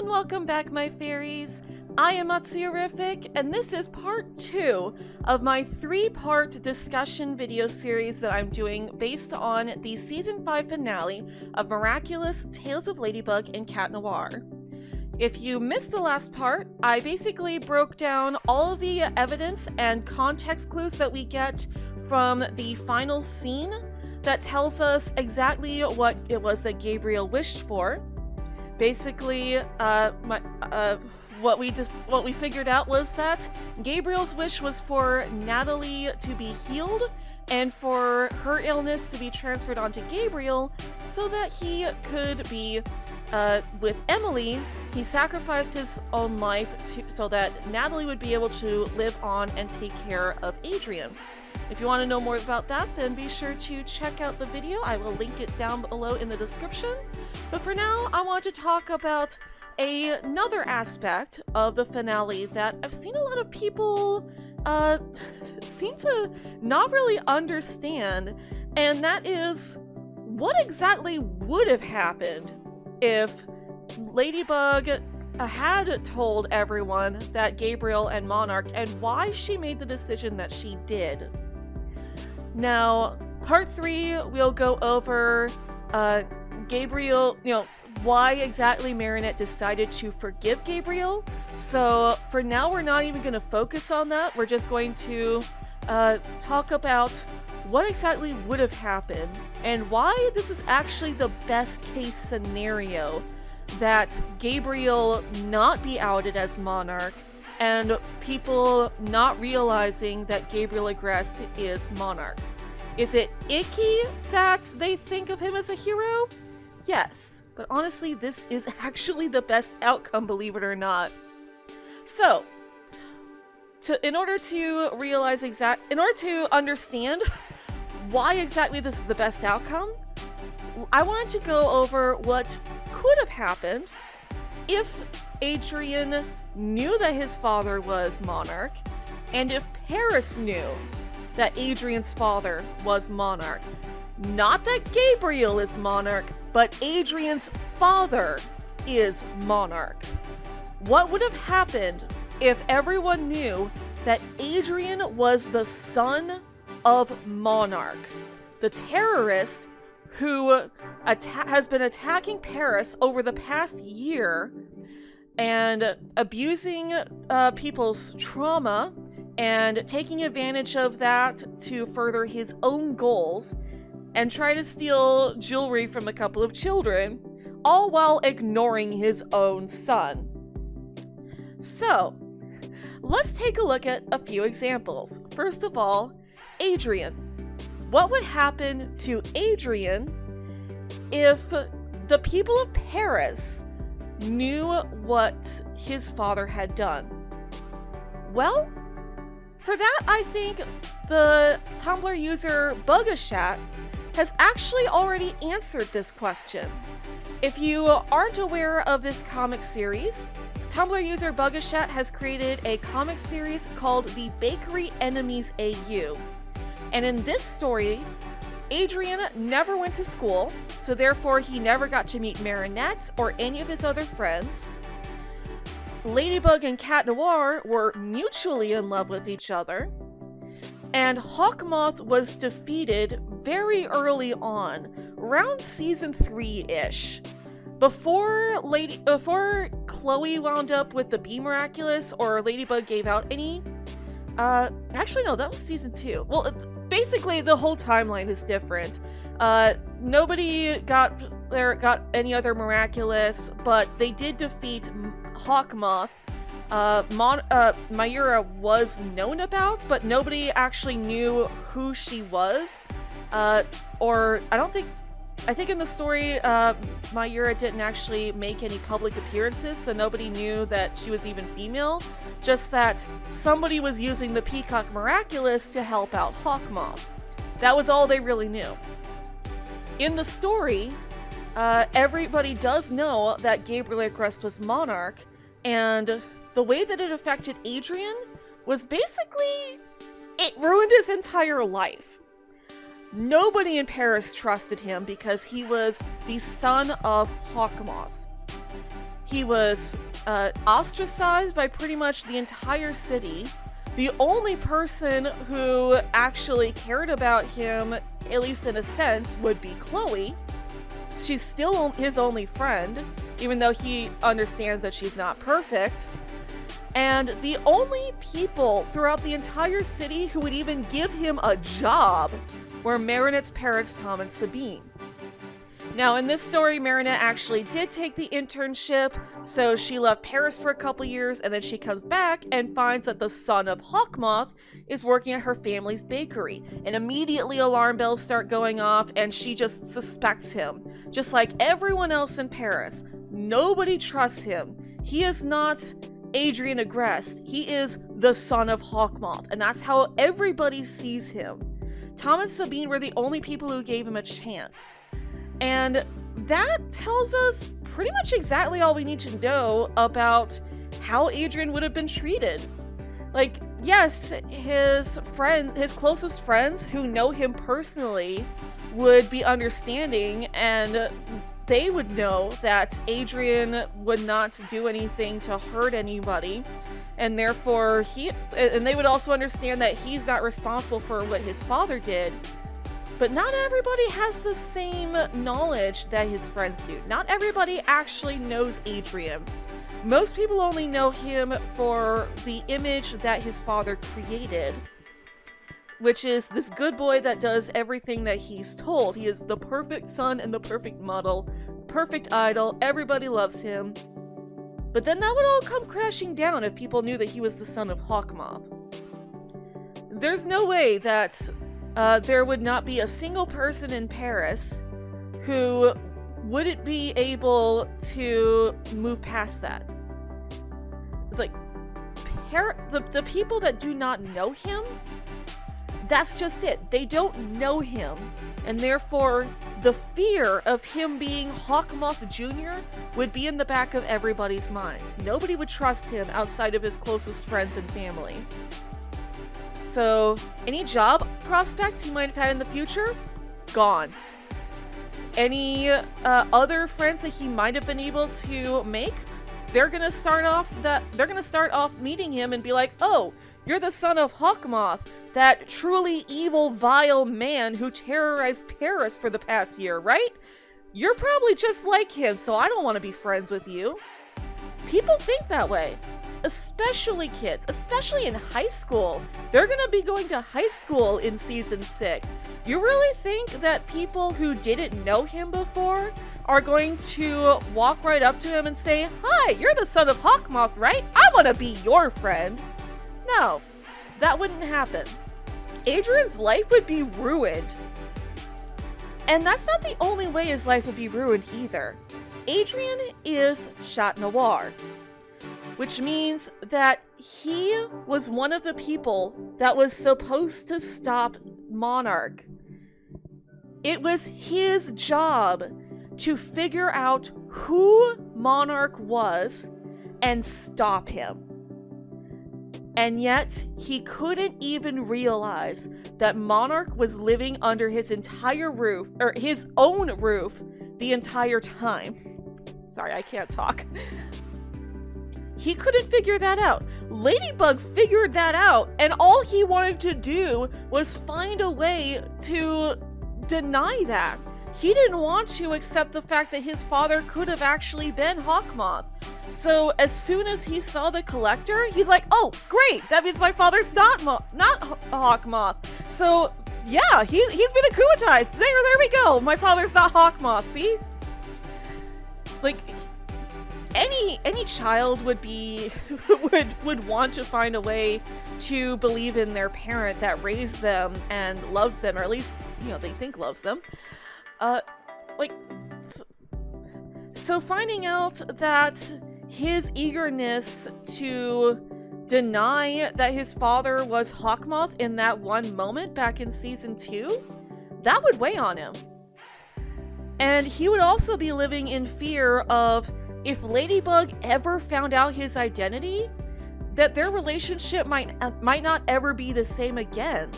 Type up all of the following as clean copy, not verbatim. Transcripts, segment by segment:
and welcome back, my fairies. I am Matsuyorific, and this is part 2 of my 3-part discussion video series that I'm doing based on the Season 5 finale of Miraculous Tales of Ladybug and Cat Noir. If you missed the last part, I basically broke down all of the evidence and context clues that we get from the final scene that tells us exactly what it was that Gabriel wished for. Basically, what we figured out was that Gabriel's wish was for Natalie to be healed and for her illness to be transferred onto Gabriel so that he could be with Emily. He sacrificed his own life so that Natalie would be able to live on and take care of Adrian. If you want to know more about that, then be sure to check out the video. I will link it down below in the description. But for now, I want to talk about another aspect of the finale that I've seen a lot of people seem to not really understand, and that is what exactly would have happened if Ladybug had told everyone that Gabriel and Monarch, and why she made the decision that she did. Now, part 3, we'll go over Gabriel, why exactly Marinette decided to forgive Gabriel. So for now, we're not even going to focus on that. We're just going to talk about what exactly would have happened and why this is actually the best case scenario, that Gabriel not be outed as Monarch and people not realizing that Gabriel Agreste is Monarch. Is it icky that they think of him as a hero? Yes, but honestly, this is actually the best outcome, believe it or not. So, in order to understand why exactly this is the best outcome, I wanted to go over what could have happened if Adrian knew that his father was Monarch, and if Paris knew that Adrian's father was Monarch. Not that Gabriel is Monarch, but Adrian's father is Monarch. What would have happened if everyone knew that Adrian was the son of Monarch, the terrorist who has been attacking Paris over the past year and abusing people's trauma and taking advantage of that to further his own goals and try to steal jewelry from a couple of children, all while ignoring his own son. So, let's take a look at a few examples. First of all, Adrian. What would happen to Adrian if the people of Paris knew what his father had done? Well, for that, I think the Tumblr user Bugashat has actually already answered this question. If you aren't aware of this comic series, Tumblr user Bugashat has created a comic series called The Bakery Enemies AU. And in this story, Adrian never went to school, so therefore he never got to meet Marinette or any of his other friends. Ladybug and Cat Noir were mutually in love with each other, and Hawkmoth was defeated very early on, around season 3-ish. Before Chloe wound up with the Bee Miraculous or Ladybug gave out any. Actually no, that was season 2. Well, basically the whole timeline is different. Nobody got any other Miraculous, but they did defeat Hawkmoth. Mayura was known about, but nobody actually knew who she was. I think in the story, Mayura didn't actually make any public appearances, so nobody knew that she was even female. Just that somebody was using the Peacock Miraculous to help out Hawkmoth. That was all they really knew. In the story, everybody does know that Gabriel Agreste was Monarch, and the way that it affected Adrian was basically, it ruined his entire life. Nobody in Paris trusted him because he was the son of Hawkmoth. He was ostracized by pretty much the entire city. The only person who actually cared about him, at least in a sense, would be Chloe. She's still his only friend, even though he understands that she's not perfect. And the only people throughout the entire city who would even give him a job were Marinette's parents, Tom and Sabine. Now, in this story, Marinette actually did take the internship, so she left Paris for a couple years, and then she comes back and finds that the son of Hawkmoth is working at her family's bakery. And immediately alarm bells start going off, and she just suspects him. Just like everyone else in Paris. Nobody trusts him. He is not Adrian Agreste. He is the son of Hawkmoth, and that's how everybody sees him. Tom and Sabine were the only people who gave him a chance. And that tells us pretty much exactly all we need to know about how Adrian would have been treated. Like, yes, his closest friends who know him personally would be understanding, and they would know that Adrian would not do anything to hurt anybody, and therefore they would also understand that he's not responsible for what his father did. But not everybody has the same knowledge that his friends do. Not everybody actually knows Adrian. Most people only know him for the image that his father created, which is this good boy that does everything that he's told. He is the perfect son and the perfect model, perfect idol. Everybody loves him. But then that would all come crashing down if people knew that he was the son of Hawkmoth. There's no way that there would not be a single person in Paris who wouldn't be able to move past that. It's like, the people that do not know him, that's just it. They don't know him. And therefore, the fear of him being Hawkmoth Jr. would be in the back of everybody's minds. Nobody would trust him outside of his closest friends and family. So, any job prospects he might have had in the future, gone. Any other friends that he might have been able to make, they're gonna start off meeting him and be like, "Oh, you're the son of Hawkmoth, that truly evil, vile man who terrorized Paris for the past year, right? You're probably just like him, so I don't want to be friends with you." People think that way. Especially kids, especially in high school. They're gonna be going to high school in season 6. You really think that people who didn't know him before are going to walk right up to him and say, "Hi, you're the son of Hawkmoth, right? I want to be your friend." No, that wouldn't happen. Adrian's life would be ruined. And that's not the only way his life would be ruined either. Adrian is Chat Noir, which means that he was one of the people that was supposed to stop Monarch. It was his job to figure out who Monarch was and stop him. And yet, he couldn't even realize that Monarch was living under his entire roof, or his own roof, the entire time. Sorry, I can't talk. He couldn't figure that out. Ladybug figured that out, and all he wanted to do was find a way to deny that. He didn't want to accept the fact that his father could have actually been Hawkmoth. So as soon as he saw the collector, he's like, "Oh, great! That means my father's not Hawkmoth." So yeah, he's been akumatized. There we go. My father's not Hawkmoth. See, like any child would be would want to find a way to believe in their parent that raised them and loves them, or at least they think loves them. So finding out that his eagerness to deny that his father was Hawkmoth in that one moment back in season 2, that would weigh on him. And he would also be living in fear of, if Ladybug ever found out his identity, that their relationship might not ever be the same again.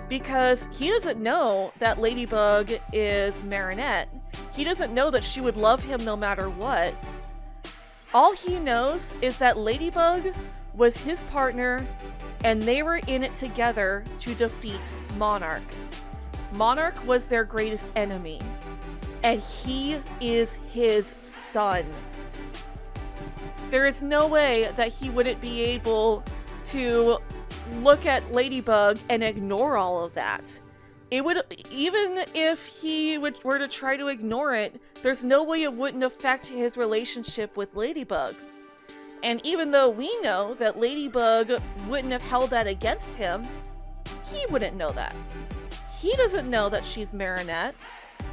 Because he doesn't know that Ladybug is Marinette. He doesn't know that she would love him no matter what. All he knows is that Ladybug was his partner and they were in it together to defeat Monarch. Monarch was their greatest enemy, and he is his son. There is no way that he wouldn't be able to look at Ladybug and ignore all of that. It would, even if he were to try to ignore it, there's no way it wouldn't affect his relationship with Ladybug. And even though we know that Ladybug wouldn't have held that against him, he wouldn't know that. He doesn't know that she's Marinette.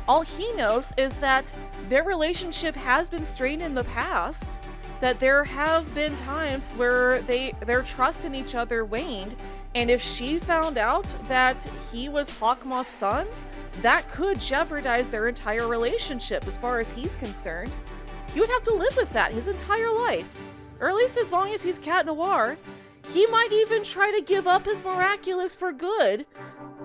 All he knows is that their relationship has been strained in the past, that there have been times where their trust in each other waned, and if she found out that he was Hawkmoth's son, that could jeopardize their entire relationship as far as he's concerned. He would have to live with that his entire life, or at least as long as he's Cat Noir. He might even try to give up his miraculous for good,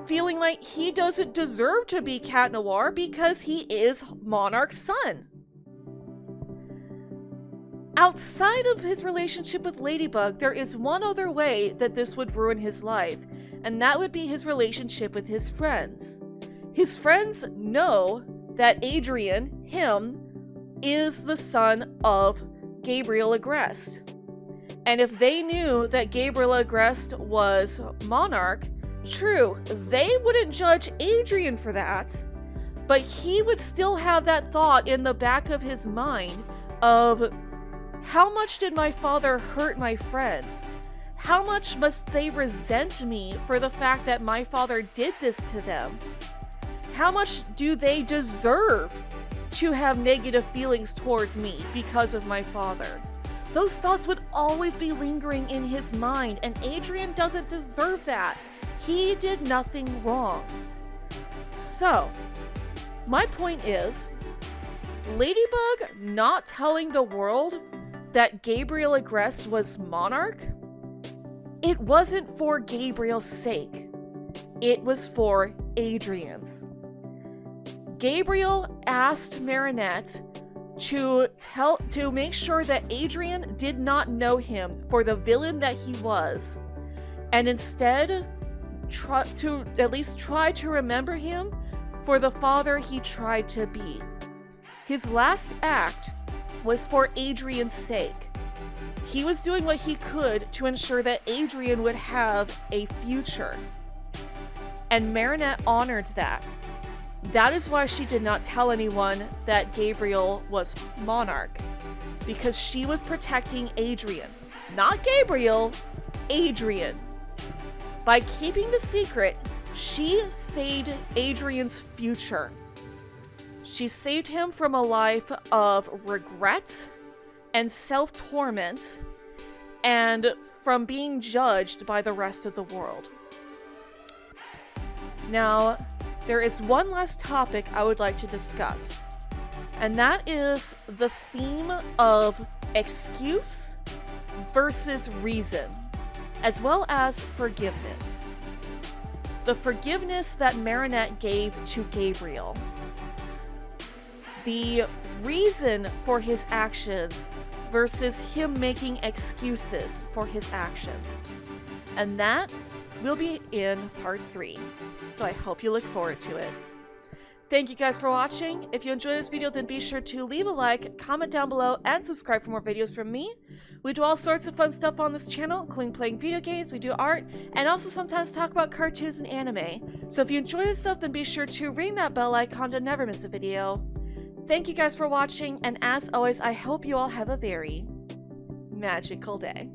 feeling like he doesn't deserve to be Cat Noir because he is Monarch's son. Outside of his relationship with Ladybug, there is one other way that this would ruin his life, and that would be his relationship with his friends. His friends know that Adrian, him, is the son of Gabriel Agreste. And if they knew that Gabriel Agreste was Monarch, true, they wouldn't judge Adrian for that, but he would still have that thought in the back of his mind of, how much did my father hurt my friends? How much must they resent me for the fact that my father did this to them? How much do they deserve to have negative feelings towards me because of my father? Those thoughts would always be lingering in his mind, and Adrian doesn't deserve that. He did nothing wrong. So, my point is, Ladybug not telling the world that Gabriel Agreste was Monarch, it wasn't for Gabriel's sake. It was for Adrian's. Gabriel asked Marinette to make sure that Adrian did not know him for the villain that he was, and instead try to remember him for the father he tried to be. His last act was for Adrian's sake. He was doing what he could to ensure that Adrian would have a future. And Marinette honored that. That is why she did not tell anyone that Gabriel was Monarch, because she was protecting Adrian. Not Gabriel, Adrian. By keeping the secret, she saved Adrian's future. She saved him from a life of regret and self-torment, and from being judged by the rest of the world. Now, there is one last topic I would like to discuss, and that is the theme of excuse versus reason, as well as forgiveness. The forgiveness that Marinette gave to Gabriel. The reason for his actions versus him making excuses for his actions. And that will be in part 3. So I hope you look forward to it. Thank you guys for watching. If you enjoyed this video, then be sure to leave a like, comment down below, and subscribe for more videos from me. We do all sorts of fun stuff on this channel, including playing video games, we do art, and also sometimes talk about cartoons and anime. So if you enjoy this stuff, then be sure to ring that bell icon to never miss a video. Thank you guys for watching, and as always, I hope you all have a very magical day.